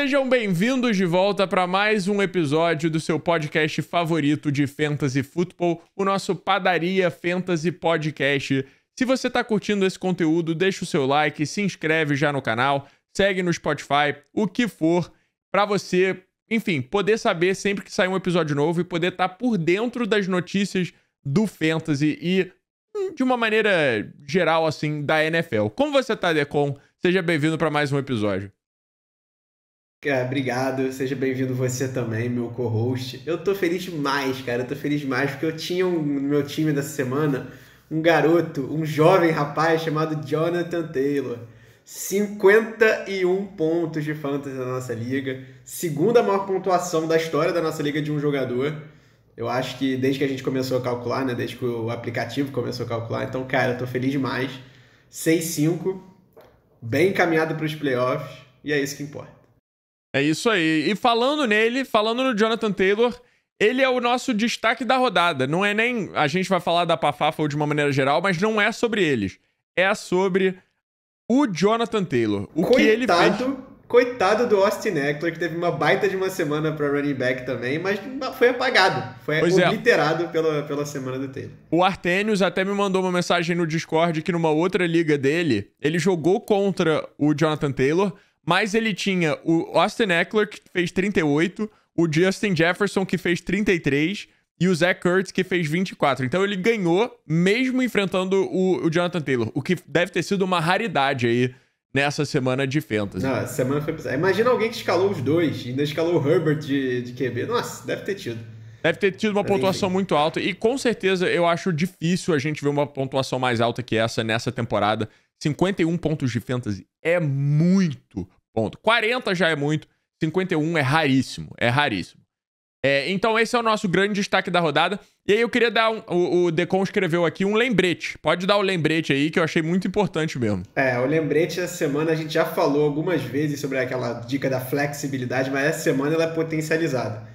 Sejam bem-vindos de volta para mais um episódio do seu podcast favorito de Fantasy Football, o nosso Padaria Fantasy Podcast. Se você está curtindo esse conteúdo, deixa o seu like, se inscreve já no canal, segue no Spotify, o que for, para você, enfim, poder saber sempre que sair um episódio novo e poder estar por dentro das notícias do Fantasy e, de uma maneira geral, assim, da NFL. Como você tá, Decon? Seja bem-vindo para mais um episódio. Obrigado, seja bem-vindo você também, meu co-host. Eu tô feliz demais, cara, eu tô feliz demais porque eu tinha no meu time dessa semana um garoto, um jovem rapaz chamado Jonathan Taylor. 51 pontos de fantasy na nossa liga, segunda maior pontuação da história da nossa liga de um jogador. Eu acho que desde que a gente começou a calcular, né, desde que o aplicativo começou a calcular, então, cara, eu tô feliz demais. 6-5, bem encaminhado para os playoffs, e é isso que importa. É isso aí. E falando nele, falando no Jonathan Taylor, ele é o nosso destaque da rodada. Não é nem... A gente vai falar da Pafafa de uma maneira geral, mas não é sobre eles. É sobre o Jonathan Taylor. Que ele fez... Coitado do Austin Ekeler, que teve uma baita de uma semana para running back também, mas foi apagado. Foi obliterado pela semana do Taylor. O Artenius até me mandou uma mensagem no Discord que numa outra liga dele, ele jogou contra o Jonathan Taylor, mas ele tinha o Austin Ekeler, que fez 38, o Justin Jefferson, que fez 33, e o Zach Ertz, que fez 24. Então ele ganhou, mesmo enfrentando o Jonathan Taylor, o que deve ter sido uma raridade aí nessa semana de Fantasy. Não, essa semana foi bizarra. Imagina alguém que escalou os dois, ainda escalou o Herbert de QB. Nossa, deve ter tido. Deve ter tido uma pontuação muito alta, e com certeza eu acho difícil a gente ver uma pontuação mais alta que essa nessa temporada. 51 pontos de Fantasy é muito ponto. 40 já é muito, 51 é raríssimo, então esse é o nosso grande destaque da rodada. E aí eu queria dar, o Decon escreveu aqui um lembrete. Pode dar o lembrete aí, que eu achei muito importante mesmo. O lembrete essa semana a gente já falou algumas vezes sobre aquela dica da flexibilidade, mas essa semana ela é potencializada.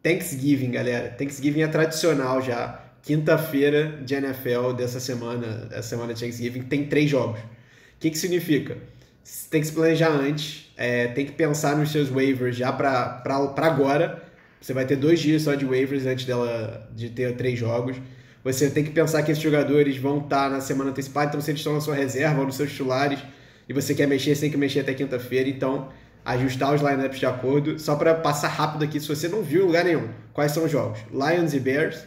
Thanksgiving, galera. Thanksgiving é tradicional já. Quinta-feira de NFL dessa semana, essa semana de Thanksgiving, tem 3 jogos. O que significa? Você tem que se planejar antes, tem que pensar nos seus waivers já para agora. Você vai ter 2 dias só de waivers antes de ter 3 jogos. Você tem que pensar que esses jogadores vão estar na semana antecipada, então se eles estão na sua reserva ou nos seus titulares e você quer mexer, você tem que mexer até quinta-feira, então ajustar os lineups de acordo. Só para passar rápido aqui, se você não viu em lugar nenhum, quais são os jogos? Lions e Bears,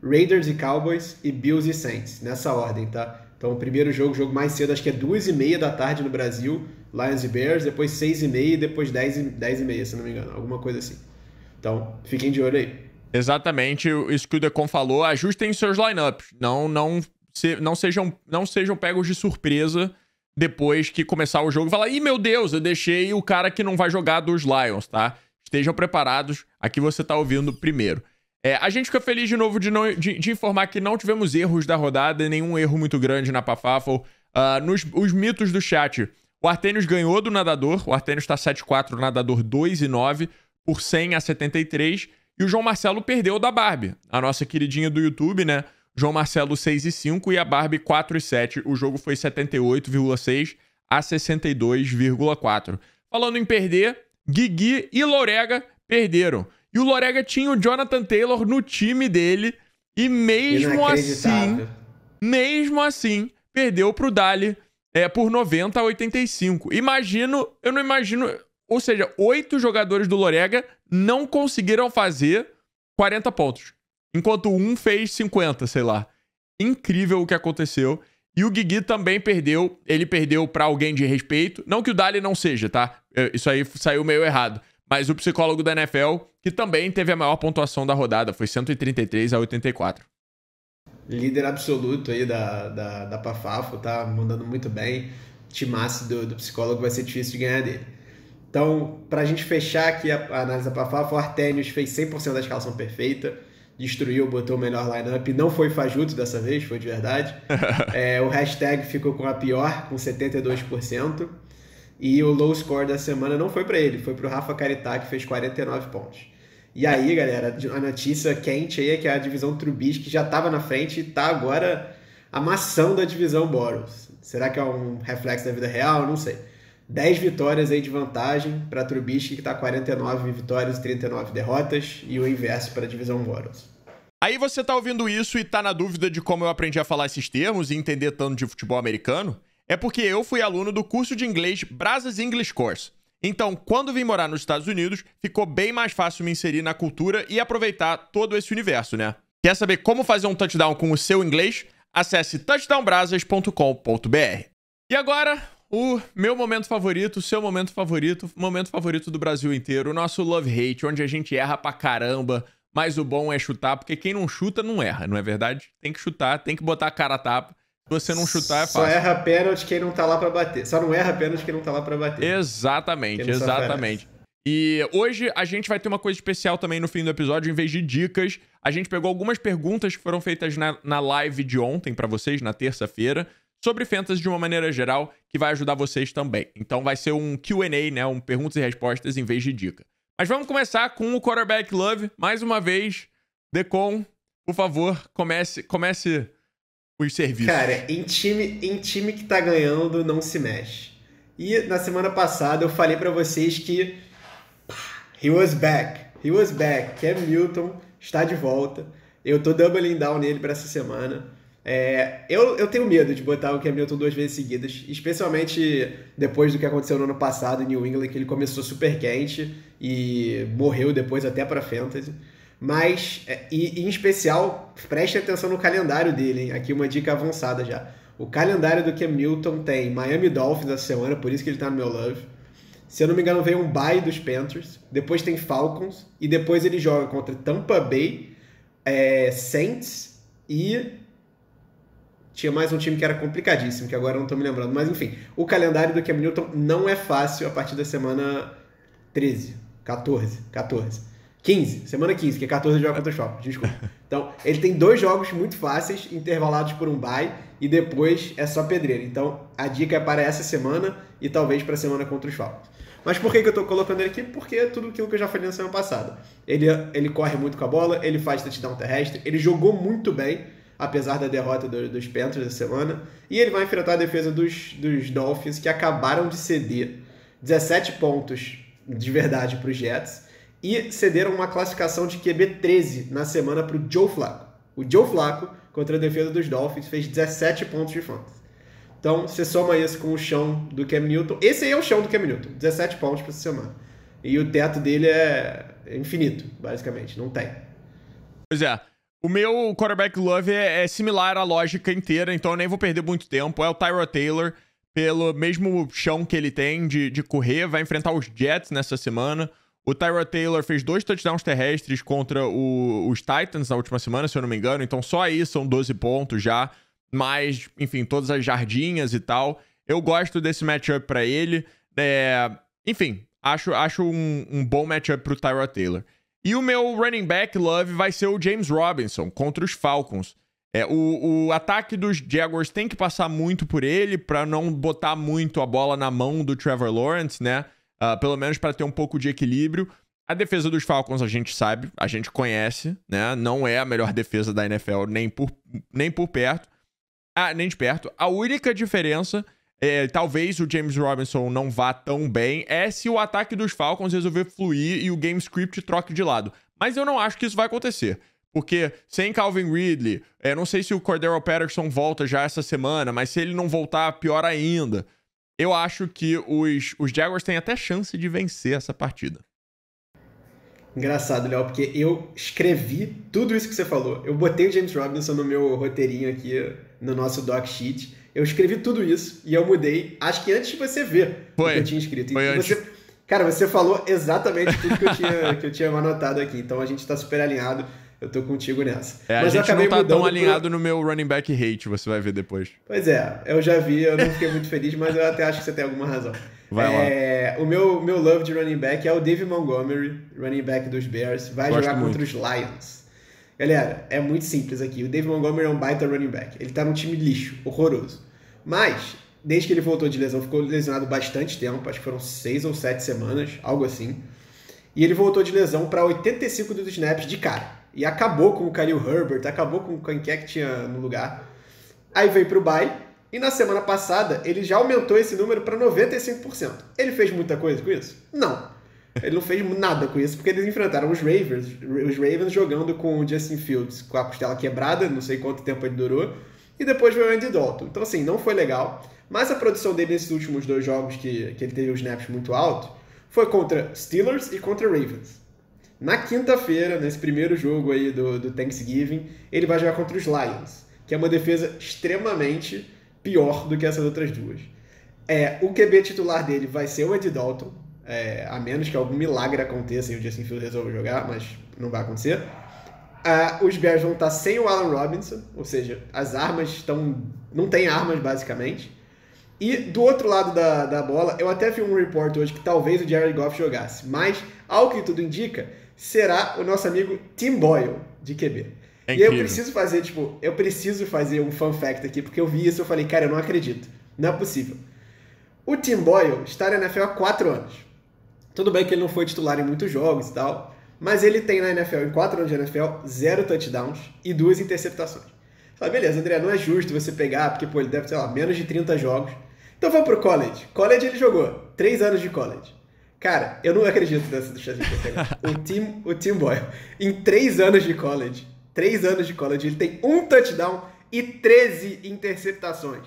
Raiders e Cowboys e Bills e Saints, nessa ordem, tá? Então o primeiro jogo mais cedo, acho que é 2h30 da tarde no Brasil, Lions e Bears, depois 6h30 e depois 10h30, se não me engano, alguma coisa assim. Então, fiquem de olho aí. Exatamente, isso que o Decon falou, ajustem seus lineups, não sejam pegos de surpresa depois que começar o jogo e falar, ih, meu Deus, eu deixei o cara que não vai jogar dos Lions, tá? Estejam preparados, aqui você tá ouvindo primeiro. A gente fica feliz de novo de informar que não tivemos erros da rodada, nenhum erro muito grande na Pafafa. Os mitos do chat, o Artenius ganhou do nadador, o Artenius tá 7-4, o nadador 2-9, por 100 a 73, e o João Marcelo perdeu da Barbie, a nossa queridinha do YouTube, né? João Marcelo 6-5 e a Barbie 4-7. O jogo foi 78,6 a 62,4. Falando em perder, Guigui e Lorega perderam. E o Lorega tinha o Jonathan Taylor no time dele e mesmo assim, perdeu pro Dali por 90 a 85. Eu não imagino... Ou seja, 8 jogadores do Lorega não conseguiram fazer 40 pontos. Enquanto um fez 50, sei lá. Incrível o que aconteceu. E o Guigui também perdeu. Ele perdeu pra alguém de respeito. Não que o Dali não seja, tá? Isso aí saiu meio errado. Mas o psicólogo da NFL, que também teve a maior pontuação da rodada. Foi 133 a 84. Líder absoluto aí da Pafafo. Tá mandando muito bem. Timaço do psicólogo, vai ser difícil de ganhar dele. Então, pra gente fechar aqui a análise da Pafafo, o Artenius fez 100% da escalação perfeita. Destruiu, botou o melhor lineup. Não foi fajuto dessa vez, foi de verdade. O hashtag ficou com a pior, com 72%. E o low score da semana não foi para ele, foi para o Rafa Caritá, que fez 49 pontos. E aí, galera, a notícia quente aí é que a divisão Trubisky já estava na frente e está agora amassando a divisão Boros. Será que é um reflexo da vida real? Não sei. 10 vitórias aí de vantagem para Trubisky, que está 49 vitórias e 39 derrotas, e o inverso para a divisão Royals. Aí você tá ouvindo isso e tá na dúvida de como eu aprendi a falar esses termos e entender tanto de futebol americano? É porque eu fui aluno do curso de inglês Brazos English Course. Então, quando vim morar nos Estados Unidos, ficou bem mais fácil me inserir na cultura e aproveitar todo esse universo, né? Quer saber como fazer um touchdown com o seu inglês? Acesse touchdownbrasas.com.br. E agora, o meu momento favorito, o seu momento favorito do Brasil inteiro, o nosso Love Hate, onde a gente erra pra caramba, mas o bom é chutar, porque quem não chuta não erra, não é verdade? Tem que chutar, tem que botar a cara a tapa. Se você não chutar, é fácil. Só erra pênalti quem não tá lá pra bater. Só não erra pênalti quem não tá lá pra bater. Exatamente, exatamente. E hoje a gente vai ter uma coisa especial também no fim do episódio. Em vez de dicas, a gente pegou algumas perguntas que foram feitas na live de ontem pra vocês, na terça-feira, sobre Fantasy de uma maneira geral, que vai ajudar vocês também. Então vai ser um Q&A, né? Um perguntas e respostas em vez de dica. Mas vamos começar com o Quarterback Love. Mais uma vez, Decon, por favor, comece os serviços. Cara, em time que tá ganhando, não se mexe. E na semana passada eu falei pra vocês que he was back. Cam Newton está de volta. Eu tô doubling down nele pra essa semana. Eu tenho medo de botar o Cam Newton 2 vezes seguidas, especialmente depois do que aconteceu no ano passado em New England, que ele começou super quente e morreu depois até pra Fantasy. Mas, em especial, preste atenção no calendário dele, hein? Aqui uma dica avançada já. O calendário do Cam Newton tem Miami Dolphins essa semana, por isso que ele tá no meu love. Se eu não me engano, veio um bye dos Panthers. Depois tem Falcons. E depois ele joga contra Tampa Bay, Saints e... tinha mais um time que era complicadíssimo, que agora eu não tô me lembrando. Mas, enfim, o calendário do Cam Newton não é fácil a partir da semana 15, semana 15, que é 14 jogos contra os Falcons, desculpa. Então, ele tem 2 jogos muito fáceis, intervalados por um bye, e depois é só pedreira. Então, a dica é para essa semana e talvez para a semana contra os Falcons. Mas por que eu tô colocando ele aqui? Porque é tudo aquilo que eu já falei na semana passada. Ele corre muito com a bola, ele faz touchdown terrestre, ele jogou muito bem, apesar da derrota dos Panthers essa semana, e ele vai enfrentar a defesa dos Dolphins, que acabaram de ceder 17 pontos de verdade para os Jets, e cederam uma classificação de QB 13 na semana para o Joe Flacco. O Joe Flacco, contra a defesa dos Dolphins, fez 17 pontos de fantasy. Então, você soma isso com o chão do Cam Newton. Esse aí é o chão do Cam Newton, 17 pontos para essa semana. E o teto dele é infinito, basicamente, não tem. Pois é. O meu quarterback love é similar à lógica inteira, então eu nem vou perder muito tempo. É o Tyrod Taylor, pelo mesmo chão que ele tem de correr, vai enfrentar os Jets nessa semana. O Tyrod Taylor fez 2 touchdowns terrestres contra os Titans na última semana, se eu não me engano. Então só aí são 12 pontos já. Mas, enfim, todas as jardinhas e tal. Eu gosto desse matchup pra ele. Enfim, acho um bom matchup pro Tyrod Taylor. E o meu running back love vai ser o James Robinson contra os Falcons. O ataque dos Jaguars tem que passar muito por ele pra não botar muito a bola na mão do Trevor Lawrence, né? Pelo menos para ter um pouco de equilíbrio. A defesa dos Falcons a gente sabe, a gente conhece, né? Não é a melhor defesa da NFL nem por perto. Nem de perto. A única diferença, talvez o James Robinson não vá tão bem, é se o ataque dos Falcons resolver fluir e o game script troque de lado. Mas eu não acho que isso vai acontecer. Porque sem Calvin Ridley, não sei se o Cordero Patterson volta já essa semana, mas se ele não voltar, pior ainda. Eu acho que os Jaguars têm até chance de vencer essa partida. Engraçado, Léo, porque eu escrevi tudo isso que você falou. Eu botei o James Robinson no meu roteirinho aqui, no nosso doc sheet. Eu escrevi tudo isso e eu mudei, acho que antes de você ver o que eu tinha escrito. Foi antes. Você falou exatamente tudo que eu tinha anotado aqui. Então a gente tá super alinhado. Eu tô contigo nessa. Mas a gente não tá tão alinhado no meu running back hate, você vai ver depois. Pois é, eu já vi, eu não fiquei muito feliz, mas eu até acho que você tem alguma razão. Vai lá. O meu love de running back é o David Montgomery, running back dos Bears. Vai jogar contra os Lions. Galera, é muito simples aqui. O David Montgomery é um baita running back. Ele tá num time lixo, horroroso. Mas, desde que ele voltou de lesão, ficou lesionado bastante tempo. Acho que foram 6 ou 7 semanas, algo assim. E ele voltou de lesão para 85 dos snaps de cara. E acabou com o Khalil Herbert, acabou com quem quer que tinha no lugar. Aí veio pro bye, E na semana passada, ele já aumentou esse número para 95%. Ele fez muita coisa com isso? Não. Ele não fez nada com isso, porque eles enfrentaram os Ravens jogando com o Justin Fields com a costela quebrada, não sei quanto tempo ele durou, e depois veio o Andy Dalton. Então, assim, não foi legal. Mas a produção dele nesses últimos 2 jogos que ele teve os snaps muito alto foi contra Steelers e contra Ravens. Na quinta-feira, nesse primeiro jogo aí do Thanksgiving, ele vai jogar contra os Lions, que é uma defesa extremamente pior do que essas outras duas. O QB titular dele vai ser o Andy Dalton, a menos que algum milagre aconteça e o Justin Fields resolva jogar, mas não vai acontecer. Os Bears vão estar sem o Allen Robinson, ou seja, as armas estão... não tem armas, basicamente. E do outro lado da bola, eu até vi um report hoje que talvez o Jared Goff jogasse, mas, ao que tudo indica, será o nosso amigo Tim Boyle, de QB. E aí eu preciso fazer um fun fact aqui, porque eu vi isso e eu falei, cara, eu não acredito. Não é possível. O Tim Boyle está na NFL há 4 anos. Tudo bem que ele não foi titular em muitos jogos e tal, mas ele tem na NFL, em 4 anos de NFL, 0 touchdowns e 2 interceptações. Fala, beleza, André, não é justo você pegar, porque pô, ele deve ter, menos de 30 jogos. Então vamos pro college. College ele jogou 3 anos de college. Cara, eu não acredito nessa estatística. O Tim Boyle, em 3 anos de college, ele tem 1 touchdown e 13 interceptações.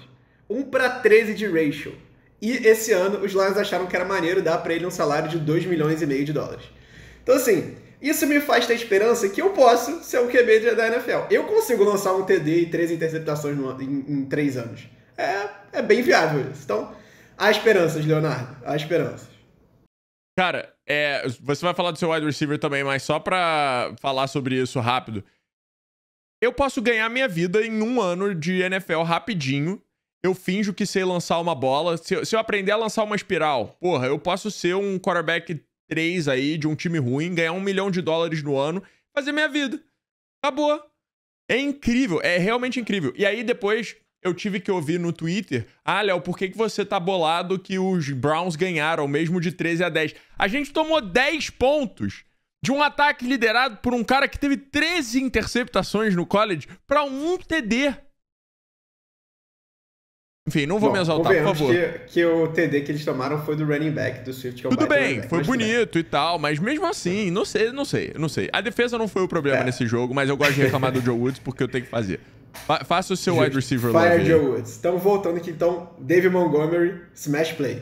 1 para 13 de ratio. E esse ano os Lions acharam que era maneiro dar para ele um salário de 2,5 milhões de dólares. Então assim, isso me faz ter esperança que eu posso ser um QB da NFL. Eu consigo lançar um TD e 13 interceptações em 3 anos. É bem viável isso. Então, há esperanças, Leonardo. Há esperanças. Cara, você vai falar do seu wide receiver também, mas só pra falar sobre isso rápido. Eu posso ganhar minha vida em 1 ano de NFL rapidinho. Eu finjo que sei lançar uma bola. Se eu aprender a lançar uma espiral, porra, eu posso ser um quarterback 3 aí de um time ruim, ganhar $1 milhão no ano, fazer minha vida. Acabou. É incrível, é realmente incrível. E aí depois eu tive que ouvir no Twitter, Léo, por que você tá bolado que os Browns ganharam, mesmo de 13-10? A gente tomou 10 pontos de um ataque liderado por um cara que teve 13 interceptações no college pra 1 TD. Enfim, não vou me exaltar, por favor. Que o TD que eles tomaram foi do running back do Swift. Que é tudo bem, foi bonito e tal, mas mesmo assim, não sei. A defesa não foi o problema nesse jogo, mas eu gosto de reclamar do Joe Woods porque eu tenho que fazer. Faça o seu wide receiver Fire Joe Woods. Então, voltando aqui, David Montgomery, smash play.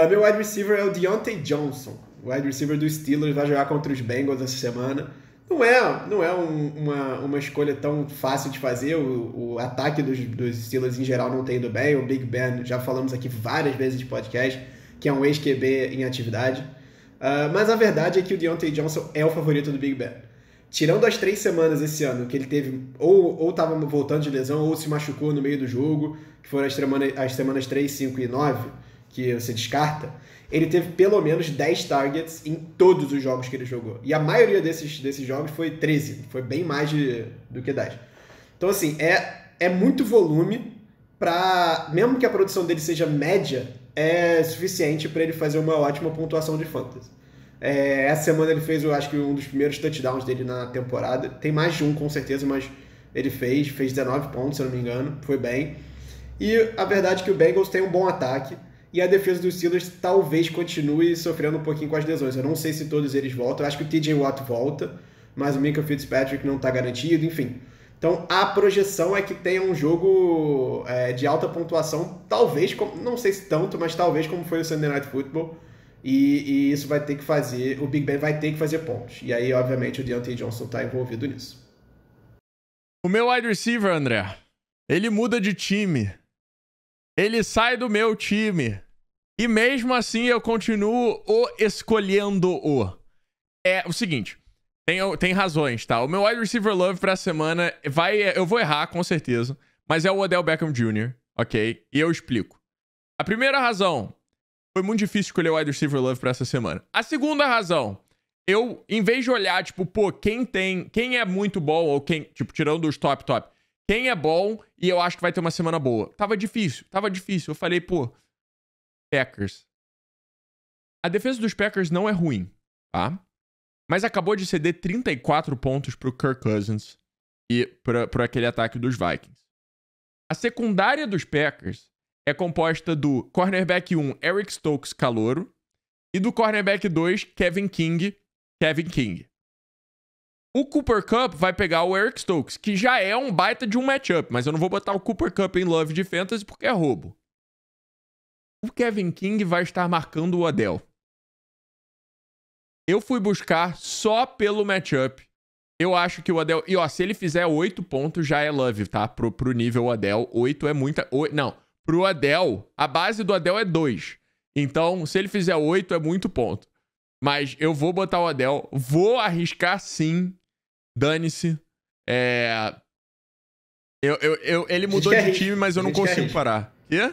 Meu wide receiver é o Deontay Johnson, wide receiver do Steelers, vai jogar contra os Bengals essa semana. Não é uma escolha tão fácil de fazer. O ataque dos Steelers em geral não tem ido bem. O Big Ben, já falamos aqui várias vezes de podcast, que é um ex-QB em atividade. Mas a verdade é que o Deontay Johnson é o favorito do Big Ben. Tirando as 3 semanas esse ano, que ele teve ou estava voltando de lesão, ou se machucou no meio do jogo, que foram as semanas 3, 5 e 9, que você descarta, ele teve pelo menos 10 targets em todos os jogos que ele jogou. E a maioria desses jogos foi 13, foi bem mais do que 10. Então, assim, é muito volume para, mesmo que a produção dele seja média, é suficiente para ele fazer uma ótima pontuação de fantasy. Essa semana ele fez, eu acho que um dos primeiros touchdowns dele na temporada. Tem mais de um, com certeza, mas ele fez 19 pontos, se eu não me engano. Foi bem. E a verdade é que o Bengals tem um bom ataque. E a defesa dos Steelers talvez continue sofrendo um pouquinho com as lesões. Eu não sei se todos eles voltam. Eu acho que o TJ Watt volta, mas o Minka Fitzpatrick não está garantido, enfim. Então a projeção é que tenha um jogo de alta pontuação, talvez, não sei se tanto, mas talvez como foi o Sunday Night Football. E isso vai ter que fazer, o Big Ben vai ter que fazer pontos. E aí, obviamente, o Deontay Johnson está envolvido nisso. O meu wide receiver, André, ele muda de time. Ele sai do meu time. E mesmo assim eu continuo escolhendo-o. É o seguinte, tem razões, tá? O meu wide receiver love pra semana eu vou errar, com certeza, mas é o Odell Beckham Jr., ok? E eu explico. A primeira razão, foi muito difícil escolher o wide receiver love pra essa semana. A segunda razão, eu, em vez de olhar, tipo, quem é muito bom, ou quem, tipo, tirando os top, quem é bom e eu acho que vai ter uma semana boa. Tava difícil. Eu falei, Packers. A defesa dos Packers não é ruim, tá? Mas acabou de ceder 34 pontos pro Kirk Cousins e pra aquele ataque dos Vikings. A secundária dos Packers é composta do cornerback 1, Eric Stokes, calouro, e do cornerback 2, Kevin King. O Cooper Kupp vai pegar o Eric Stokes, que já é um baita de um matchup, mas eu não vou botar o Cooper Kupp em love de fantasy porque é roubo. O Kevin King vai estar marcando o Odell. Eu fui buscar só pelo matchup. Eu acho que o Odell... E ó, se ele fizer 8 pontos, já é love, tá? Pro nível Odell, 8 é muita... Não, pro Odell, a base do Odell é 2. Então, se ele fizer 8, é muito ponto. Mas eu vou botar o Odell. Vou arriscar sim. Dane-se. Ele mudou de time, mas eu não consigo parar. Quê?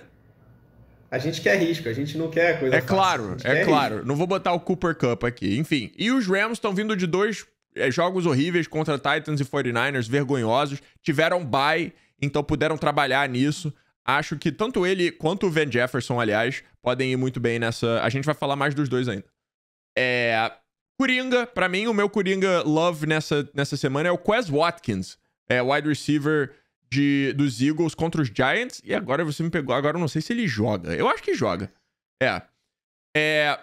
A gente quer risco, a gente não quer coisa fácil. É claro. Não vou botar o Cooper Kupp aqui. Enfim. E os Rams estão vindo de 2 jogos horríveis contra Titans e 49ers, vergonhosos. Tiveram bye, então puderam trabalhar nisso. Acho que tanto ele quanto o Van Jefferson, aliás, podem ir muito bem nessa... A gente vai falar mais dos dois ainda. Coringa, pra mim, o meu Coringa love nessa semana é o Quez Watkins. Wide receiver dos Eagles contra os Giants. E agora você me pegou. Agora eu não sei se ele joga. Eu acho que joga.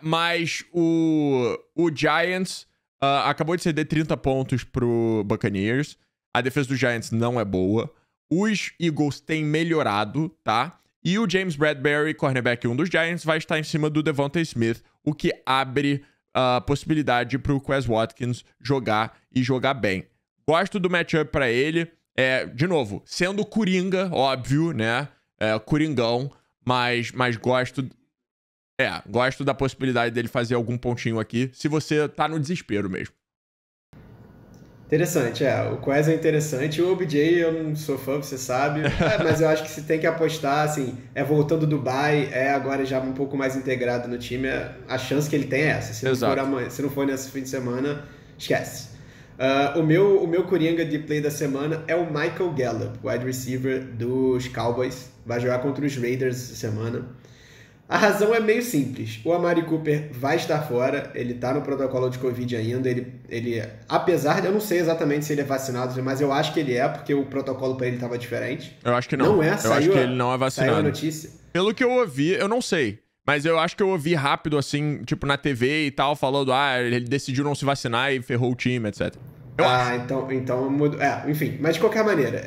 Mas o Giants acabou de ceder 30 pontos pro Buccaneers. A defesa dos Giants não é boa. Os Eagles têm melhorado, tá? E o James Bradbury, cornerback 1 dos Giants, vai estar em cima do Devonta Smith, o que abre a possibilidade pro Quez Watkins jogar e jogar bem. Gosto do matchup pra ele. De novo, sendo Coringa, óbvio, né? Coringão, mas gosto... gosto da possibilidade dele fazer algum pontinho aqui, se você tá no desespero mesmo. Interessante, o Quez é interessante. O OBJ eu não sou fã, você sabe, mas eu acho que se tem que apostar, assim, voltando do bye, agora já um pouco mais integrado no time, a chance que ele tem é essa. Se não for nesse fim de semana, esquece. O meu Coringa de play da semana é o Michael Gallup, wide receiver dos Cowboys. Vai jogar contra os Raiders essa semana. A razão é meio simples. O Amari Cooper vai estar fora, ele tá no protocolo de Covid ainda, ele apesar de eu não sei exatamente se ele é vacinado, mas eu acho que ele porque o protocolo para ele tava diferente. Eu acho que não. Eu acho que ele não é vacinado. Saiu a notícia. Pelo que eu ouvi, eu não sei, mas eu acho que eu ouvi rápido assim, tipo na TV e tal, falando, ele decidiu não se vacinar e ferrou o time, etc. Então mudou. Enfim, mas de qualquer maneira,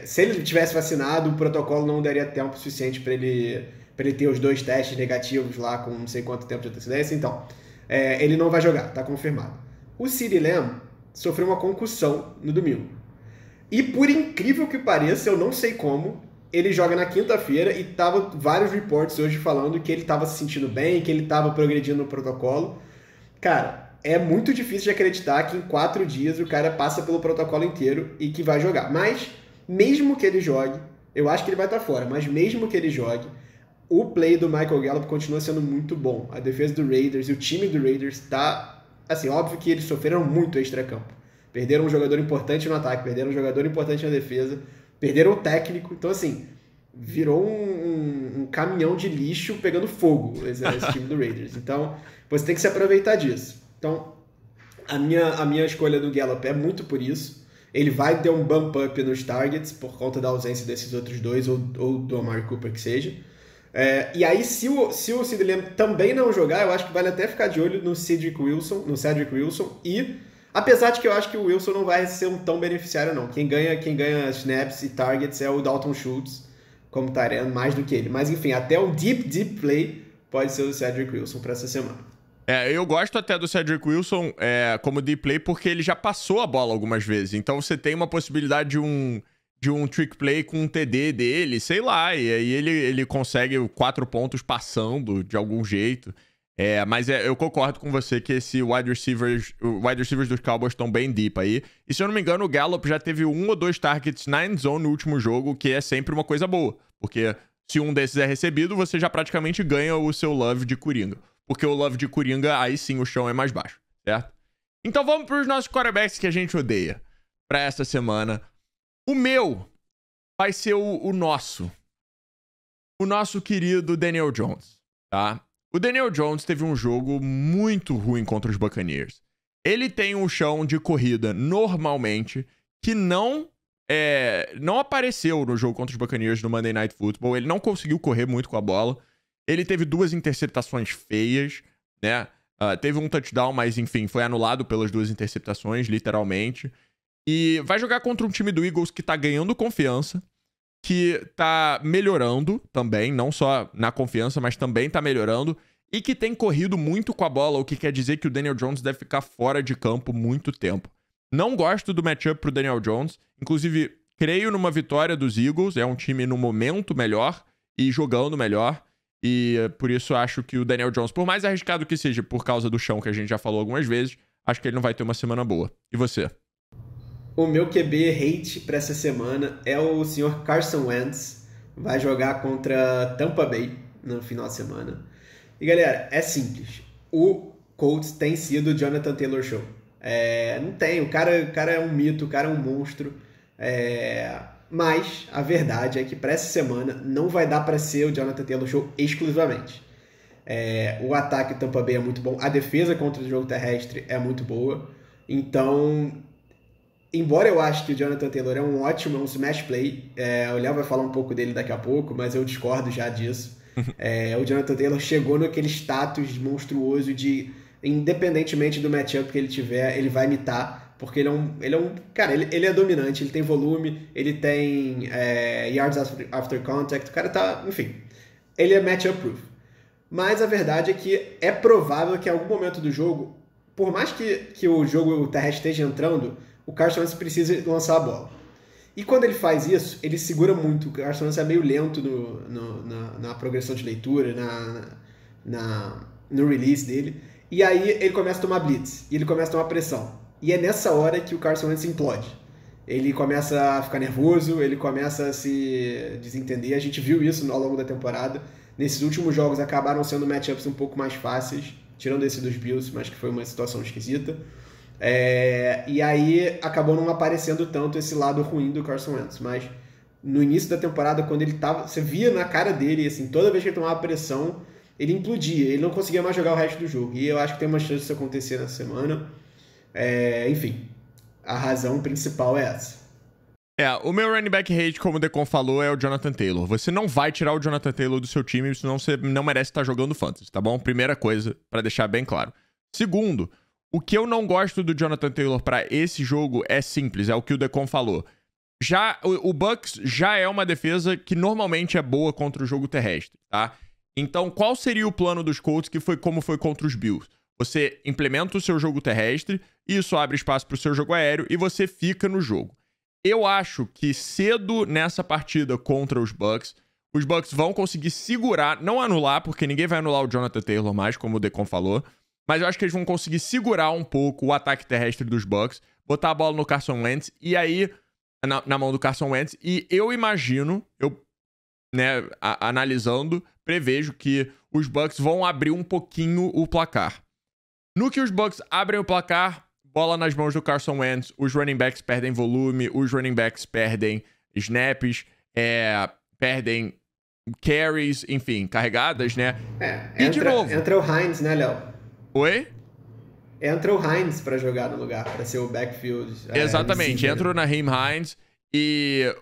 se ele tivesse vacinado, o protocolo não daria tempo suficiente para ele ter os 2 testes negativos lá com não sei quanto tempo de antecedência. Então, ele não vai jogar, tá confirmado. O CeeDee Lamb sofreu uma concussão no domingo. E por incrível que pareça, eu não sei como, ele joga na quinta-feira e tava vários reports hoje falando que ele tava se sentindo bem, que ele tava progredindo no protocolo. Cara, é muito difícil de acreditar que em 4 dias o cara passa pelo protocolo inteiro e que vai jogar. Mas, mesmo que ele jogue, eu acho que ele vai estar fora, mas mesmo que ele jogue, o play do Michael Gallup continua sendo muito bom. A defesa do Raiders e o time do Raiders tá... Assim, óbvio que eles sofreram muito extra-campo. Perderam um jogador importante no ataque, perderam um jogador importante na defesa, perderam o técnico. Então, assim, virou um caminhão de lixo pegando fogo esse time do Raiders. Então, você tem que se aproveitar disso. Então, a minha escolha do Gallup é muito por isso. Ele vai ter um bump up nos targets por conta da ausência desses outros dois, ou do Amari Cooper que seja. E aí, se o CeeDee Lamb também não jogar, eu acho que vale até ficar de olho no Cedric Wilson. E, apesar de que eu acho que o Wilson não vai ser um tão beneficiário, não. Quem ganha snaps e targets é o Dalton Schultz, como tight end, mais do que ele. Mas, enfim, até um deep play pode ser o Cedric Wilson para essa semana. Eu gosto até do Cedric Wilson como deep play porque ele já passou a bola algumas vezes. Então, você tem uma possibilidade de um trick play com um TD dele, sei lá, e aí ele consegue 4 pontos passando de algum jeito. Mas eu concordo com você que esse wide receivers dos Cowboys estão bem deep aí. E se eu não me engano, o Gallup já teve 1 ou 2 targets na end zone no último jogo, que é sempre uma coisa boa. Porque se um desses é recebido, você já praticamente ganha o seu love de Coringa. Porque o love de Coringa, aí sim o chão é mais baixo, certo? Então vamos para os nossos quarterbacks que a gente odeia para essa semana. O meu vai ser o nosso querido Daniel Jones, tá? O Daniel Jones teve um jogo muito ruim contra os Buccaneers. Ele tem um chão de corrida normalmente que não não apareceu no jogo contra os Buccaneers no Monday Night Football. Ele não conseguiu correr muito com a bola. Ele teve 2 interceptações feias, né? Teve um touchdown, mas enfim, foi anulado pelas 2 interceptações, literalmente. E vai jogar contra um time do Eagles que tá ganhando confiança, que tá melhorando também, não só na confiança, mas também tá melhorando, e que tem corrido muito com a bola, o que quer dizer que o Daniel Jones deve ficar fora de campo muito tempo. Não gosto do matchup pro Daniel Jones, inclusive creio numa vitória dos Eagles, é um time no momento melhor e jogando melhor, e por isso acho que o Daniel Jones, por mais arriscado que seja por causa do chão que a gente já falou algumas vezes, acho que ele não vai ter uma semana boa. E você? O meu QB hate para essa semana é o senhor Carson Wentz. Vai jogar contra Tampa Bay no final de semana. E galera, é simples. O Colts tem sido o Jonathan Taylor Show. Não tem, o cara é um mito, o cara é um monstro. Mas a verdade é que para essa semana não vai dar para ser o Jonathan Taylor Show exclusivamente. O ataque do Tampa Bay é muito bom, a defesa contra o jogo terrestre é muito boa. Então, embora eu ache que o Jonathan Taylor é um smash play, o Léo vai falar um pouco dele daqui a pouco, mas eu discordo já disso. O Jonathan Taylor chegou naquele status monstruoso de, independentemente do matchup que ele tiver, ele vai mitar, porque ele é dominante, ele tem volume, ele tem yards after contact, o cara tá, enfim, ele é matchup proof. Mas a verdade é que é provável que em algum momento do jogo, por mais que o jogo terrestre esteja entrando, o Carson Wentz precisa lançar a bola. E quando ele faz isso, ele segura muito. O Carson Wentz é meio lento na progressão de leitura, no release dele. E aí ele começa a tomar blitz, e ele começa a tomar pressão. E é nessa hora que o Carson Wentz implode. Ele começa a ficar nervoso, ele começa a se desentender. A gente viu isso ao longo da temporada. Nesses últimos jogos acabaram sendo matchups um pouco mais fáceis, tirando esse dos Bills, mas que foi uma situação esquisita. E aí acabou não aparecendo tanto esse lado ruim do Carson Wentz, mas no início da temporada, quando ele tava, você via na cara dele, assim, toda vez que ele tomava pressão, ele implodia, ele não conseguia mais jogar o resto do jogo, e eu acho que tem uma chance disso acontecer nessa semana. Enfim, a razão principal é essa. O meu running back hate, como o Decon falou, é o Jonathan Taylor. Você não vai tirar o Jonathan Taylor do seu time, senão você não merece estar jogando fantasy, tá bom? Primeira coisa, pra deixar bem claro. Segundo, o que eu não gosto do Jonathan Taylor para esse jogo é simples, é o que o Decon falou. O Bucs já é uma defesa que normalmente é boa contra o jogo terrestre, tá? Então, qual seria o plano dos Colts que foi como foi contra os Bills? Você implementa o seu jogo terrestre, isso abre espaço para o seu jogo aéreo e você fica no jogo. Eu acho que cedo nessa partida contra os Bucs vão conseguir segurar, não anular, porque ninguém vai anular o Jonathan Taylor mais, como o Decon falou, mas eu acho que eles vão conseguir segurar um pouco o ataque terrestre dos Bucs, botar a bola no Carson Wentz, e aí, na mão do Carson Wentz, e eu imagino, analisando, prevejo que os Bucs vão abrir um pouquinho o placar. No que os Bucs abrem o placar, bola nas mãos do Carson Wentz, os running backs perdem volume, os running backs perdem snaps, perdem carries, enfim, carregadas, né? De novo... Entra o Hines, né, Léo? Oi? Entra o Hines pra jogar no lugar, pra ser o backfield. Exatamente, entra o Naheem Hines e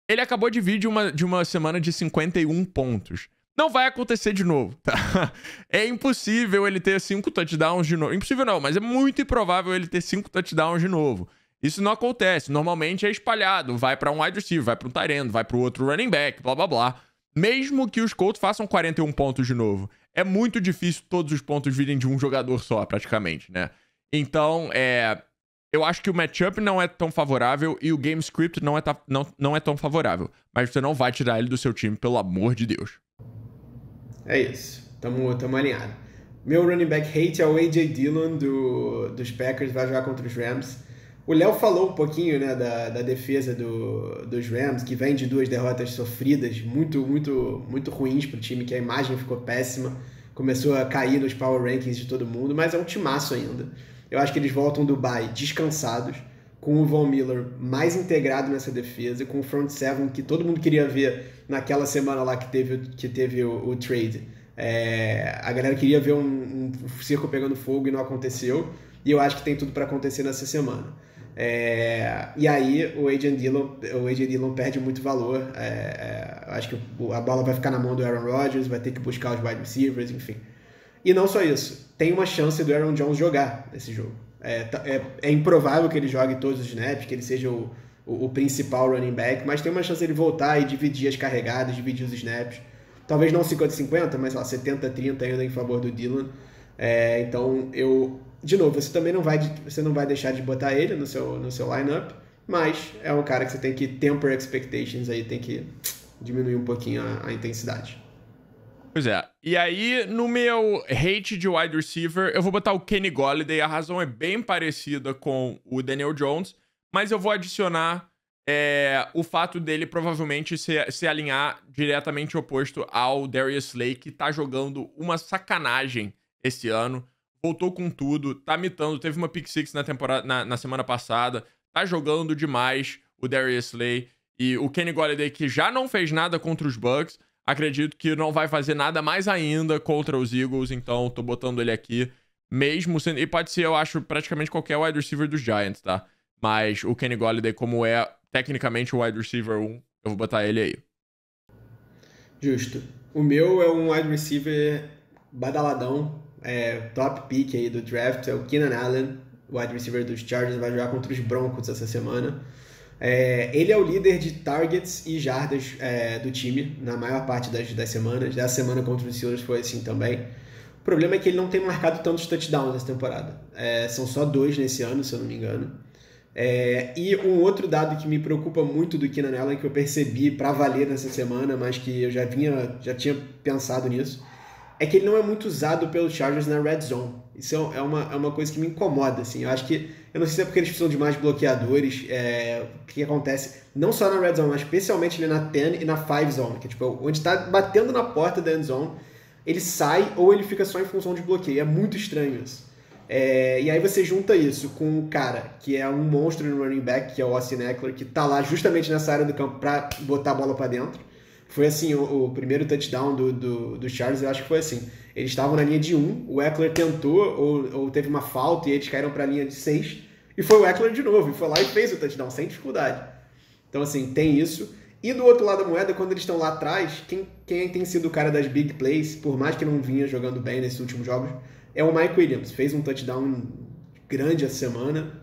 ele acabou de vir de uma semana de 51 pontos. Não vai acontecer de novo, tá? É impossível ele ter 5 touchdowns de novo. Impossível não, mas é muito improvável ele ter 5 touchdowns de novo. Isso não acontece. Normalmente é espalhado. Vai pra um wide receiver, vai pra um tight end, vai pro outro running back, blá, blá, blá. Mesmo que os Colts façam 41 pontos de novo, é muito difícil todos os pontos virem de um jogador só, praticamente, né? Então, eu acho que o matchup não é tão favorável e o game script não é tão favorável. Mas você não vai tirar ele do seu time, pelo amor de Deus. É isso. Tamo alinhado. Meu running back hate é o A.J. Dillon dos Packers, vai jogar contra os Rams. O Léo falou um pouquinho, né, da defesa dos Rams, que vem de 2 derrotas sofridas, muito, muito, muito ruins pro time, que a imagem ficou péssima, começou a cair nos power rankings de todo mundo, mas é um timaço ainda. Eu acho que eles voltam do bye descansados, com o Von Miller mais integrado nessa defesa, com o front seven que todo mundo queria ver naquela semana lá que teve o trade. A galera queria ver um circo pegando fogo e não aconteceu, e eu acho que tem tudo para acontecer nessa semana. E aí o A.J. Dillon perde muito valor. Acho que a bola vai ficar na mão do Aaron Rodgers, vai ter que buscar os wide receivers, enfim. E não só isso, tem uma chance do Aaron Jones jogar nesse jogo. É improvável que ele jogue todos os snaps, que ele seja o principal running back, mas tem uma chance de ele voltar e dividir as carregadas, dividir os snaps. Talvez não 50-50, mas lá 70-30 ainda em favor do Dillon. Então, de novo, você não vai deixar de botar ele no seu lineup, mas é um cara que você tem que temper expectations aí, tem que diminuir um pouquinho a intensidade. Pois é. E aí, no meu hate de wide receiver, eu vou botar o Kenny Golladay. A razão é bem parecida com o Daniel Jones, mas eu vou adicionar o fato dele provavelmente se alinhar diretamente oposto ao Darius Slay, que tá jogando uma sacanagem esse ano. Voltou com tudo, tá mitando, teve uma pick six na semana passada, tá jogando demais o Darius Slay. E o Kenny Golladay, que já não fez nada contra os Bucks, acredito que não vai fazer nada mais ainda contra os Eagles, então tô botando ele aqui, mesmo sendo... E pode ser, eu acho, praticamente qualquer wide receiver dos Giants, tá? Mas o Kenny Golladay, como é tecnicamente o wide receiver 1, eu vou botar ele aí. Justo. O meu é um wide receiver badaladão, top pick aí do draft, é o Keenan Allen, wide receiver dos Chargers, vai jogar contra os Broncos essa semana. Ele é o líder de targets e jardas do time na maior parte das semanas. Dessa semana contra os Steelers foi assim também. O problema é que ele não tem marcado tantos touchdowns nessa temporada. São só 2 nesse ano, se eu não me engano. E um outro dado que me preocupa muito do Keenan Allen, que eu percebi pra valer nessa semana, mas que eu já tinha pensado nisso, é que ele não é muito usado pelos Chargers na red zone. Isso é uma coisa que me incomoda, assim. Eu não sei se é porque eles precisam de mais bloqueadores. O que acontece, não só na red zone, mas especialmente ali na 10 e na 5 zone, que é tipo, onde está batendo na porta da end zone, ele sai ou ele fica só em função de bloqueio. É muito estranho isso. E aí você junta isso com um cara que é um monstro no running back, que é o Austin Ekeler, que tá lá justamente nessa área do campo para botar a bola para dentro. Foi assim, o primeiro touchdown do Chargers, eu acho que foi assim. Eles estavam na linha de 1, o Ekeler tentou, ou teve uma falta e eles caíram para a linha de 6, e foi o Ekeler de novo, e foi lá e fez o touchdown, sem dificuldade. Então, assim, tem isso. E do outro lado da moeda, quando eles estão lá atrás, quem tem sido o cara das big plays, por mais que não vinha jogando bem nesses últimos jogos, é o Mike Williams. Fez um touchdown grande essa semana,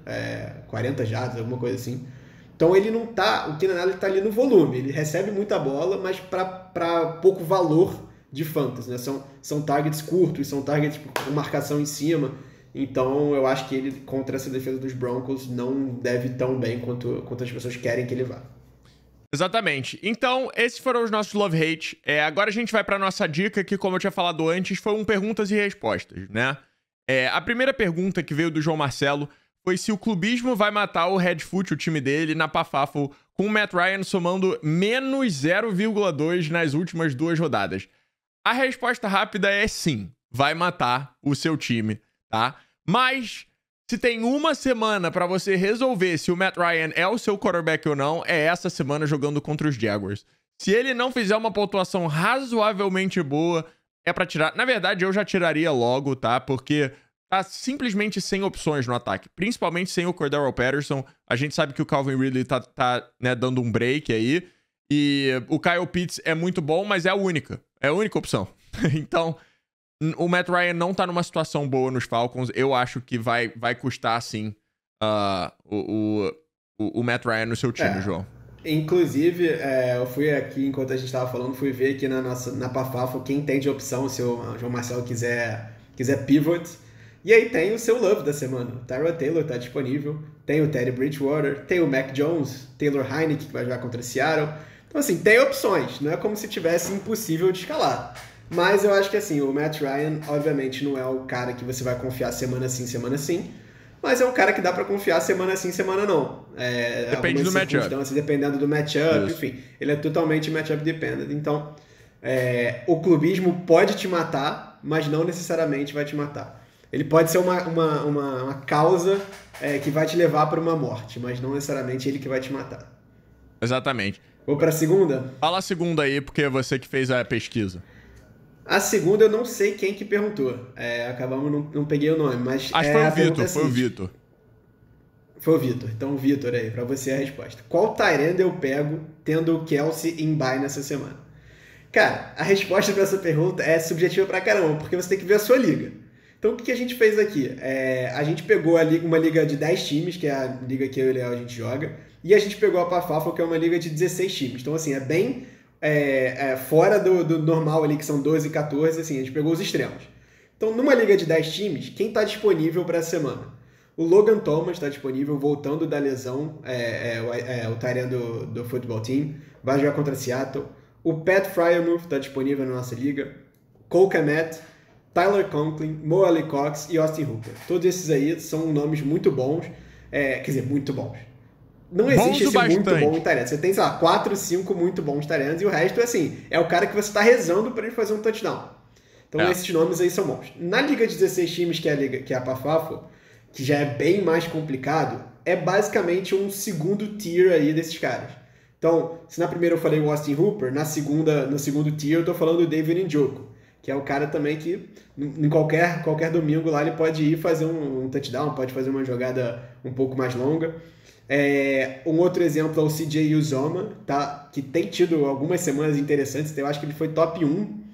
40 jardas, alguma coisa assim. Então ele não tá, o Keenan Allen tá ali no volume, ele recebe muita bola, mas para pouco valor de fantasy, né? São targets curtos, são targets com marcação em cima. Então eu acho que ele, contra essa defesa dos Broncos, não deve ir tão bem quanto as pessoas querem que ele vá. Exatamente. Então, esses foram os nossos Love Hate. Agora a gente vai pra nossa dica, que, como eu tinha falado antes, foi um perguntas e respostas, né? A primeira pergunta que veio do João Marcelo foi se o clubismo vai matar o Redfoot, o time dele, na Pafafo, com o Matt Ryan somando menos 0,2 nas últimas 2 rodadas. A resposta rápida é sim, vai matar o seu time, tá? Mas se tem uma semana pra você resolver se o Matt Ryan é o seu quarterback ou não, é essa semana jogando contra os Jaguars. Se ele não fizer uma pontuação razoavelmente boa, é pra tirar. Na verdade, eu já tiraria logo, tá? Porque tá simplesmente sem opções no ataque, principalmente sem o Cordarrelle Patterson. A gente sabe que o Calvin Ridley tá né, dando um break aí. E o Kyle Pitts é muito bom, mas é a única opção. Então, o Matt Ryan não tá numa situação boa nos Falcons. Eu acho que vai custar, sim, o Matt Ryan no seu time, João. Inclusive, eu fui aqui, enquanto a gente tava falando, fui ver aqui na Pafafo quem tem de opção, se o João Marcelo quiser pivot. E aí tem o seu love da semana. O Tyrod Taylor tá disponível. Tem o Teddy Bridgewater. Tem o Mac Jones. Taylor Heinicke, que vai jogar contra Seattle. Então, assim, tem opções. Não é como se tivesse impossível de escalar. Mas eu acho que, assim, o Matt Ryan, obviamente, não é o cara que você vai confiar semana sim, semana sim. Mas é um cara que dá pra confiar semana sim, semana não. Depende do matchup. Dependendo do matchup, enfim. Ele é totalmente matchup dependent. Então, o clubismo pode te matar, mas não necessariamente vai te matar. Ele pode ser uma causa que vai te levar para uma morte, mas não necessariamente ele que vai te matar. Exatamente. Vou para a segunda? Fala a segunda aí, porque é você que fez a pesquisa. A segunda eu não sei quem que perguntou. Acabamos, não peguei o nome, mas... Acho que foi o Vitor, Foi o Vitor. Então, Vitor aí, pra você a resposta. Qual tight end eu pego tendo o Kelce em bye nessa semana? Cara, a resposta para essa pergunta é subjetiva pra caramba, porque você tem que ver a sua liga. Então, o que a gente fez aqui? A gente pegou uma liga de 10 times, que é a liga que eu e o Léo a gente joga, e a gente pegou a Pafafo, que é uma liga de 16 times. Então, assim, é bem fora do normal ali, que são 12 e 14, assim, a gente pegou os extremos. Então, numa liga de 10 times, quem está disponível para essa semana? O Logan Thomas está disponível, voltando da lesão, o tight end do Football Team, vai jogar contra Seattle. O Pat Fryermuth está disponível na nossa liga. Cole Kmet, Tyler Conklin, Mo Alie-Cox e Austin Hooper. Todos esses aí são nomes muito bons, quer dizer, muito bons. Não existe esse muito bom em tight end. Você tem, sei lá, 4, 5 muito bons tight ends e o resto, assim, é o cara que você está rezando para ele fazer um touchdown. Então, esses nomes aí são bons. Na liga de 16 times, que é a Pafafo, que já é bem mais complicado, é basicamente um segundo tier aí desses caras. Então, se na primeira eu falei o Austin Hooper, no segundo tier eu tô falando o David Njoku, que é o cara também que em qualquer domingo lá ele pode ir fazer um touchdown, pode fazer uma jogada um pouco mais longa. Um outro exemplo é o CJ Uzomah, tá? Que tem tido algumas semanas interessantes, eu acho que ele foi top 1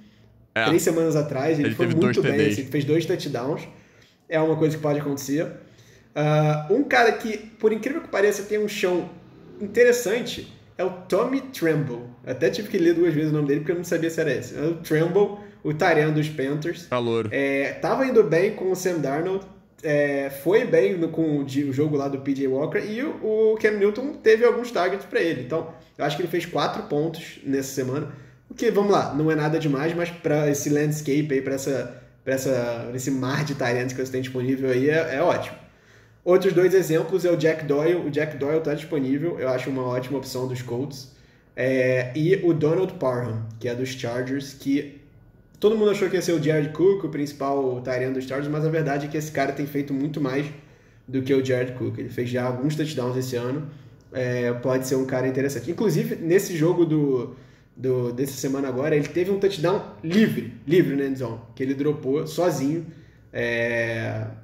3 semanas atrás, ele foi muito bem, ele fez 2 touchdowns. É uma coisa que pode acontecer. Um cara que, por incrível que pareça, tem um chão interessante é o Tommy Tremble. Até tive que ler 2 vezes o nome dele porque eu não sabia se era esse. É o Tremble, o tight end dos Panthers. Calor. Tava indo bem com o Sam Darnold. Foi bem com o jogo lá do PJ Walker. E o Cam Newton teve alguns targets para ele. Então, eu acho que ele fez 4 pontos nessa semana. O que, vamos lá, não é nada demais, mas para esse landscape aí, para esse mar de tight ends que você tem disponível aí, é ótimo. Outros 2 exemplos é o Jack Doyle. O Jack Doyle está disponível, eu acho uma ótima opção dos Colts. E o Donald Parham, que é dos Chargers, que todo mundo achou que ia ser o Jared Cook, o principal tight end dos Chargers, mas a verdade é que esse cara tem feito muito mais do que o Jared Cook. Ele fez já alguns touchdowns esse ano, pode ser um cara interessante. Inclusive, nesse jogo dessa semana agora, ele teve um touchdown livre na end zone, que ele dropou sozinho.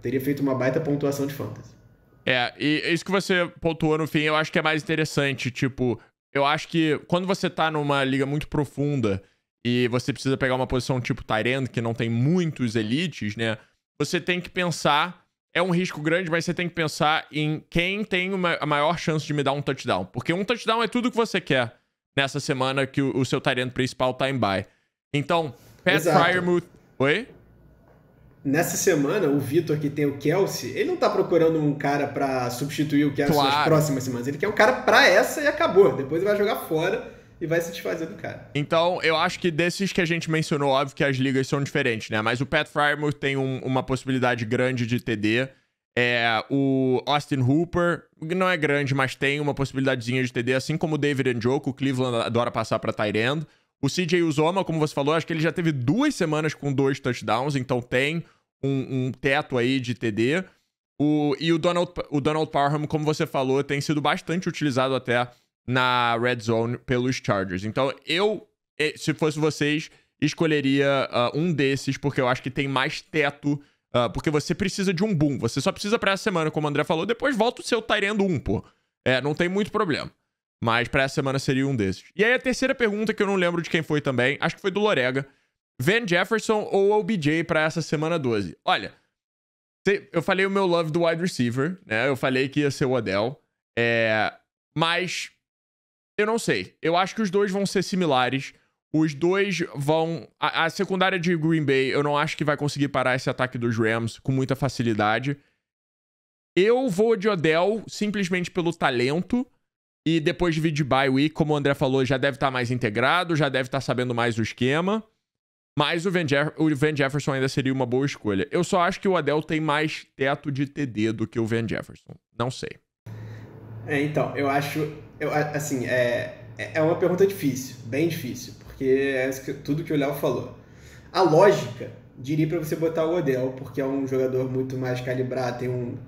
Teria feito uma baita pontuação de fantasy. E isso que você pontuou no fim, eu acho que é mais interessante. Tipo, eu acho que quando você tá numa liga muito profunda e você precisa pegar uma posição tipo tight end, que não tem muitos elites, né? Você tem que pensar, é um risco grande, mas você tem que pensar em quem tem a maior chance de me dar um touchdown. Porque um touchdown é tudo que você quer nessa semana que o seu tight end principal tá em bye. Então, Pat Fryermuth... Oi? Nessa semana, o Vitor, que tem o Kelce, ele não tá procurando um cara pra substituir o Kelce nas próximas semanas. Ele quer um cara pra essa e acabou. Depois ele vai jogar fora e vai se desfazer do cara. Então, eu acho que desses que a gente mencionou, óbvio que as ligas são diferentes, né? Mas o Pat Fryermuth tem uma possibilidade grande de TD. O Austin Hooper não é grande, mas tem uma possibilidadezinha de TD, assim como o David Njoku, o Cleveland adora passar pra tight end. O CJ Uzomah, como você falou, acho que ele já teve 2 semanas com 2 touchdowns, então tem um teto aí de TD. E o Donald Parham, como você falou, tem sido bastante utilizado até na Red Zone pelos Chargers. Então, se fosse vocês, escolheria um desses, porque eu acho que tem mais teto, porque você precisa de um boom. Você só precisa pra essa semana, como o André falou, depois volta o seu tight end 1, pô. Não tem muito problema. Mas pra essa semana seria um desses. E aí a terceira pergunta, que eu não lembro de quem foi também, acho que foi do Lorega. Van Jefferson ou OBJ pra essa semana 12? Olha, eu falei o meu love do wide receiver, né? Eu falei que ia ser o Odell. Mas eu não sei. Eu acho que os dois vão ser similares. Os dois vão... A secundária de Green Bay, eu não acho que vai conseguir parar esse ataque dos Rams com muita facilidade. Eu vou de Odell simplesmente pelo talento. E depois de vir de bye week, como o André falou, já deve estar mais integrado, já deve estar sabendo mais o esquema. Mas o Van Jefferson ainda seria uma boa escolha. Eu só acho que o Odell tem mais teto de TD do que o Van Jefferson. Não sei. Então, eu acho... assim, é uma pergunta difícil, bem difícil, porque é tudo que o Léo falou. A lógica diria para você botar o Odell, porque é um jogador muito mais calibrado,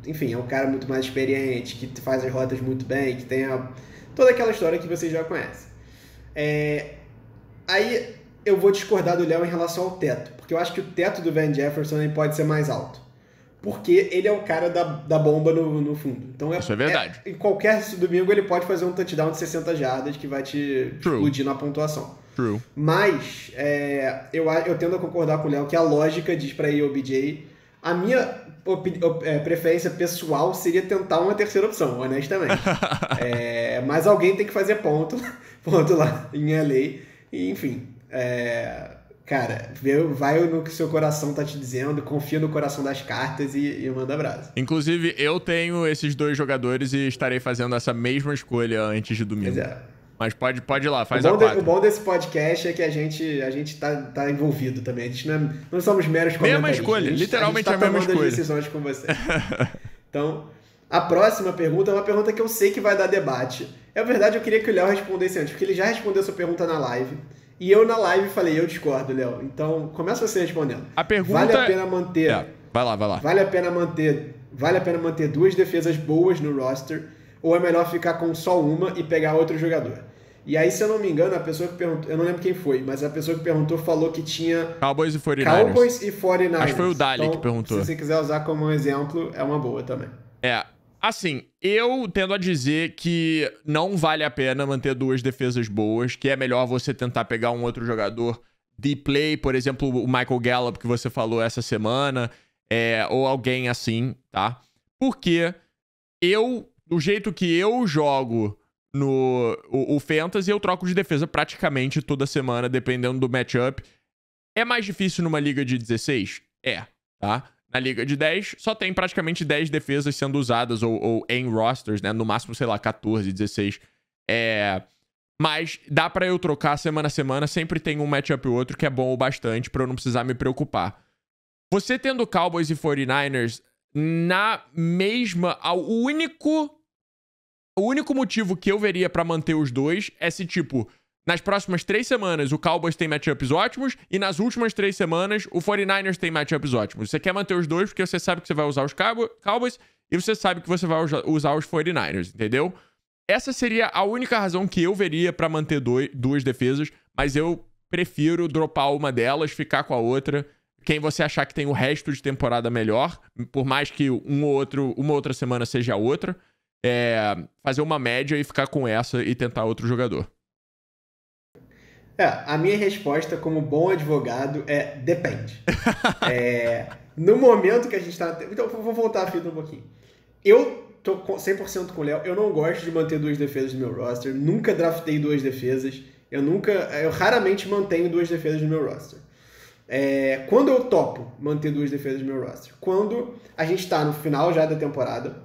enfim, é um cara muito mais experiente, que faz as rotas muito bem, que tem toda aquela história que vocês já conhecem. Aí eu vou discordar do Léo em relação ao teto, porque eu acho que o teto do Van Jefferson pode ser mais alto. porque ele é o cara da bomba no fundo. Então Isso é verdade. em qualquer domingo ele pode fazer um touchdown de 60 jardas que vai te explodir na pontuação. True. Mas eu tendo a concordar com o Léo que a lógica diz pra ir OBJ. A minha preferência pessoal seria tentar uma terceira opção, honestamente. Mas alguém tem que fazer ponto lá em LA. E, enfim, cara, vai no que seu coração tá te dizendo, confia no coração das cartas e manda brasa. Inclusive, eu tenho esses 2 jogadores e estarei fazendo essa mesma escolha antes de domingo. Mas pode ir lá, faz a 4. O bom desse podcast é que a gente tá envolvido também. A gente não somos meros comentaristas. Mesma escolha, literalmente a mesma escolha. A gente tá tomando as decisões com você. Então, a próxima pergunta é uma pergunta que eu sei que vai dar debate. É verdade, eu queria que o Léo respondesse antes, porque ele já respondeu essa pergunta na live. E eu na live falei, eu discordo, Léo. Então, começa você respondendo. A pergunta... Vale a pena manter... Vai lá. Vale a pena manter 2 defesas boas no roster, ou é melhor ficar com só uma e pegar outro jogador? E aí, se eu não me engano, a pessoa que perguntou... Eu não lembro quem foi, mas a pessoa que perguntou falou que tinha... Cowboys e 49ers. Cowboys e 49ers. Acho que foi o Dali então, que perguntou. Se você quiser usar como um exemplo, é uma boa também. Assim, eu tendo a dizer que não vale a pena manter 2 defesas boas, que é melhor você tentar pegar um outro jogador de play, por exemplo, o Michael Gallup que você falou essa semana, ou alguém assim, tá? Porque do jeito que eu jogo o Fantasy, eu troco de defesa praticamente toda semana, dependendo do matchup. É mais difícil numa liga de 16? Tá? Na liga de 10, só tem praticamente 10 defesas sendo usadas, ou em rosters, né? No máximo, sei lá, 14, 16. Mas dá pra eu trocar semana a semana, sempre tem um matchup ou outro que é bom o bastante pra eu não precisar me preocupar. Você tendo Cowboys e 49ers na mesma... O único motivo que eu veria pra manter os 2 é se, tipo, nas próximas 3 semanas o Cowboys tem matchups ótimos e nas últimas 3 semanas o 49ers tem matchups ótimos. Você quer manter os 2 porque você sabe que você vai usar os Cowboys e você sabe que você vai usar os 49ers, entendeu? Essa seria a única razão que eu veria pra manter 2 defesas, mas eu prefiro dropar uma delas, ficar com a outra. Quem você achar que tem o resto de temporada melhor, por mais que uma outra semana seja a outra, fazer uma média e ficar com essa e tentar outro jogador. A minha resposta como bom advogado é depende. No momento que a gente tá... Então, vou voltar a fita um pouquinho. Eu tô 100% com o Léo. Eu não gosto de manter 2 defesas no meu roster. Nunca draftei 2 defesas. Eu raramente mantenho 2 defesas no meu roster. Quando eu topo manter 2 defesas no meu roster? Quando a gente tá no final já da temporada,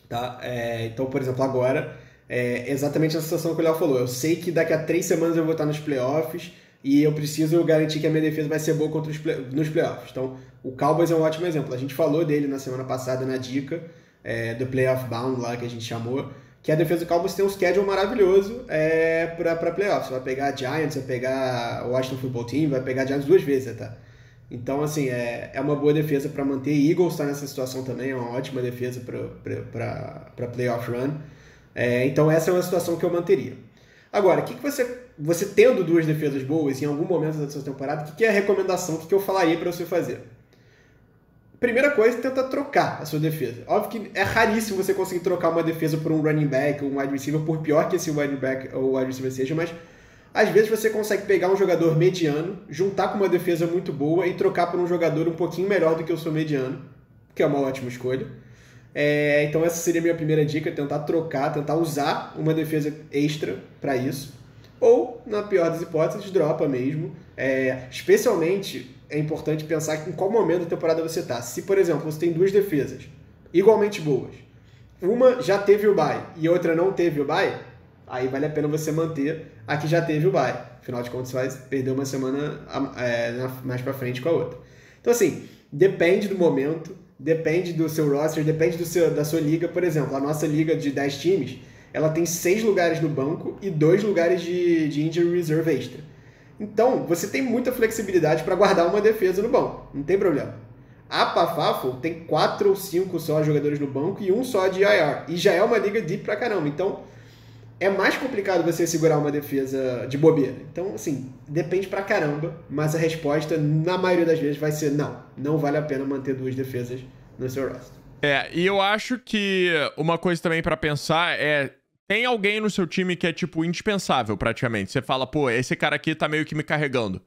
tá? Então, por exemplo, agora, exatamente a situação que o Léo falou. Eu sei que daqui a 3 semanas eu vou estar nos playoffs e eu preciso garantir que a minha defesa vai ser boa nos playoffs. Então, o Cowboys é um ótimo exemplo. A gente falou dele na semana passada na dica do Playoff Bound lá que a gente chamou, que a defesa do Cowboys tem um schedule maravilhoso para playoffs. Vai pegar Giants, vai pegar o Washington Football Team, vai pegar Giants 2 vezes até. Então, assim, é uma boa defesa para manter. Eagles está nessa situação também, é uma ótima defesa para playoff run. Então, essa é uma situação que eu manteria. Agora, o que você tendo 2 defesas boas em algum momento da sua temporada, o que é a recomendação, o que eu falaria para você fazer? Primeira coisa, tenta trocar a sua defesa. Óbvio que é raríssimo você conseguir trocar uma defesa por um running back ou um wide receiver, por pior que esse running back ou wide receiver seja, mas às vezes você consegue pegar um jogador mediano, juntar com uma defesa muito boa e trocar por um jogador um pouquinho melhor do que o seu mediano, que é uma ótima escolha. Então essa seria a minha primeira dica, tentar trocar, tentar usar uma defesa extra para isso. Ou, na pior das hipóteses, dropa mesmo. Especialmente, é importante pensar em qual momento da temporada você está. Se, por exemplo, você tem 2 defesas igualmente boas, uma já teve o bye e outra não teve o bye, aí vale a pena você manter a que já teve o bye. Afinal de contas, você vai perder uma semana mais para frente com a outra. Então, assim, depende do momento, depende do seu roster, depende da sua liga. Por exemplo, a nossa liga de 10 times, ela tem 6 lugares no banco e 2 lugares de injury reserve extra. Então, você tem muita flexibilidade para guardar uma defesa no banco, não tem problema. A Pafafo tem 4 ou 5 só jogadores no banco e 1 só de IR, e já é uma liga deep pra caramba. Então, é mais complicado você segurar uma defesa de bobeira. Então, assim, depende pra caramba, mas a resposta, na maioria das vezes, vai ser não vale a pena manter 2 defesas no seu roster. E eu acho que uma coisa também pra pensar é... Tem alguém no seu time que é, tipo, indispensável, praticamente. Você fala, pô, esse cara aqui tá meio que me carregando.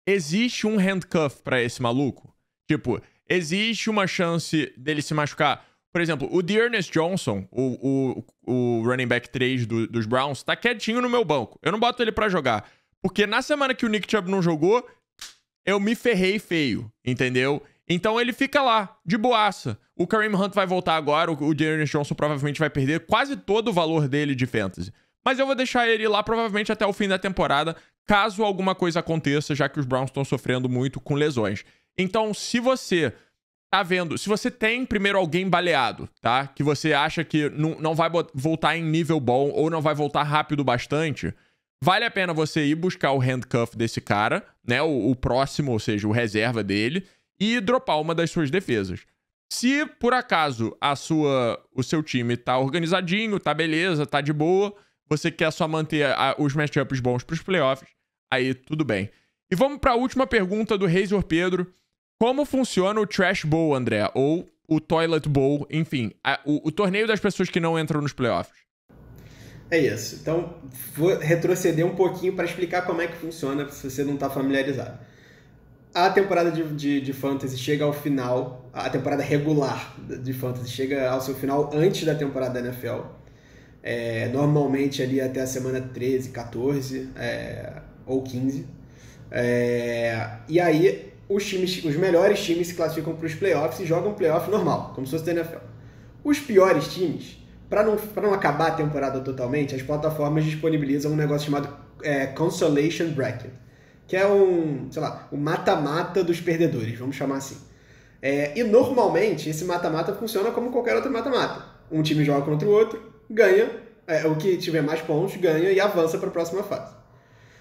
Existe um handcuff pra esse maluco? Tipo, existe uma chance dele se machucar? Por exemplo, o D'Ernest Johnson, o running back 3 dos Browns, tá quietinho no meu banco. Eu não boto ele pra jogar. Porque na semana que o Nick Chubb não jogou, eu me ferrei feio, entendeu? Então ele fica lá, de boaça. O Kareem Hunt vai voltar agora, o D'Ernest Johnson provavelmente vai perder quase todo o valor dele de fantasy. Mas eu vou deixar ele lá provavelmente até o fim da temporada, caso alguma coisa aconteça, já que os Browns estão sofrendo muito com lesões. Então, se você tá vendo, se você tem primeiro alguém baleado, tá? Que você acha que não vai voltar em nível bom ou não vai voltar rápido bastante, vale a pena você ir buscar o handcuff desse cara, né? O próximo, ou seja, o reserva dele, e dropar uma das suas defesas. Se, por acaso, o seu time tá organizadinho, tá beleza, tá de boa, você quer só manter os matchups bons pros playoffs, aí tudo bem. E vamos pra última pergunta do Razor Pedro. Como funciona o Trash Bowl, André? Ou o Toilet Bowl, enfim, o torneio das pessoas que não entram nos playoffs? É isso. Então, vou retroceder um pouquinho para explicar como é que funciona, se você não tá familiarizado. A temporada de Fantasy chega ao final, a temporada regular de Fantasy chega ao seu final antes da temporada da NFL. Normalmente ali até a semana 13, 14 ou 15. E aí os melhores times se classificam para os playoffs e jogam playoff normal, como se fosse da NFL. Os piores times, para não acabar a temporada totalmente, as plataformas disponibilizam um negócio chamado Consolation Bracket, que é um mata-mata dos perdedores, vamos chamar assim. E normalmente esse mata-mata funciona como qualquer outro mata-mata. Um time joga contra o outro, ganha, o que tiver mais pontos ganha e avança para a próxima fase.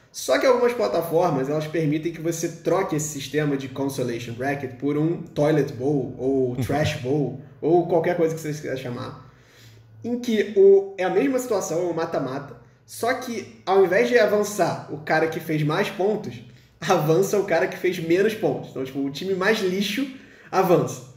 Só que algumas plataformas elas permitem que você troque esse sistema de Consolation Bracket por um Toilet Bowl ou Trash Bowl ou qualquer coisa que você quiser chamar, em que é a mesma situação, é um mata-mata, só que ao invés de avançar o cara que fez mais pontos, avança o cara que fez menos pontos. Então, tipo, o time mais lixo avança.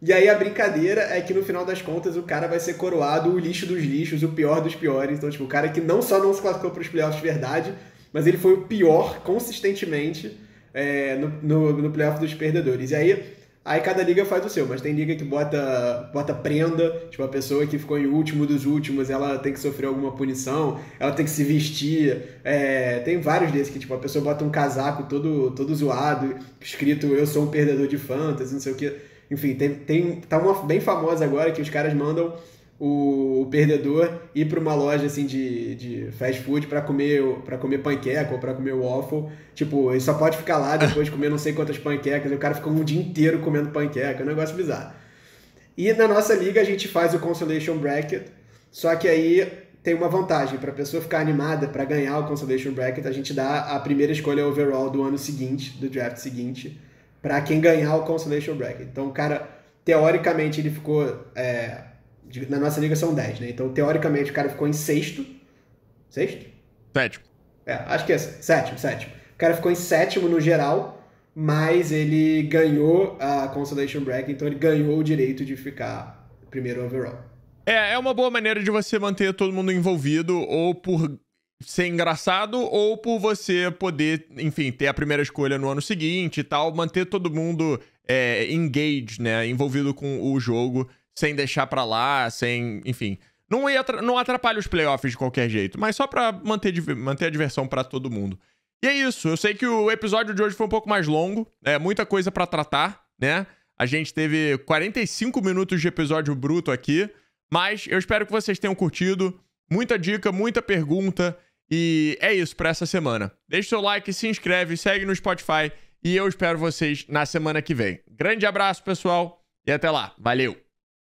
E aí a brincadeira é que no final das contas o cara vai ser coroado o lixo dos lixos, o pior dos piores. Então, tipo, o cara que não só não se classificou para os playoffs de verdade, mas ele foi o pior consistentemente no playoff dos perdedores. E aí cada liga faz o seu, mas tem liga que bota prenda, tipo a pessoa que ficou em último dos últimos, ela tem que sofrer alguma punição, ela tem que se vestir, tem vários desses que tipo a pessoa bota um casaco todo zoado, escrito eu sou um perdedor de fantasy, não sei o que. Enfim, tá uma bem famosa agora que os caras mandam o perdedor ir para uma loja assim de fast food para comer panqueca ou para comer waffle. Tipo, ele só pode ficar lá depois de comer não sei quantas panquecas. E o cara fica um dia inteiro comendo panqueca. É um negócio bizarro. E na nossa liga a gente faz o Consolation Bracket. Só que aí tem uma vantagem. Para a pessoa ficar animada para ganhar o Consolation Bracket, a gente dá a primeira escolha overall do ano seguinte, do draft seguinte, para quem ganhar o Consolation Bracket. Então o cara, teoricamente, ele ficou... na nossa liga são 10, né? Então, teoricamente, o cara ficou em sexto. Sexto? Sétimo. Acho que é sétimo. O cara ficou em sétimo no geral, mas ele ganhou a Consolation Bracket, então ele ganhou o direito de ficar primeiro overall. É uma boa maneira de você manter todo mundo envolvido, ou por ser engraçado, ou por você poder, enfim, ter a primeira escolha no ano seguinte e tal, manter todo mundo engaged, né? Envolvido com o jogo, sem deixar pra lá, enfim, não atrapalha os playoffs de qualquer jeito, mas só pra manter a diversão pra todo mundo. E é isso, eu sei que o episódio de hoje foi um pouco mais longo, muita coisa pra tratar, né? A gente teve 45 minutos de episódio bruto aqui, mas eu espero que vocês tenham curtido, muita dica, muita pergunta, e é isso pra essa semana. Deixa o seu like, se inscreve, segue no Spotify, e eu espero vocês na semana que vem. Grande abraço, pessoal, e até lá, valeu!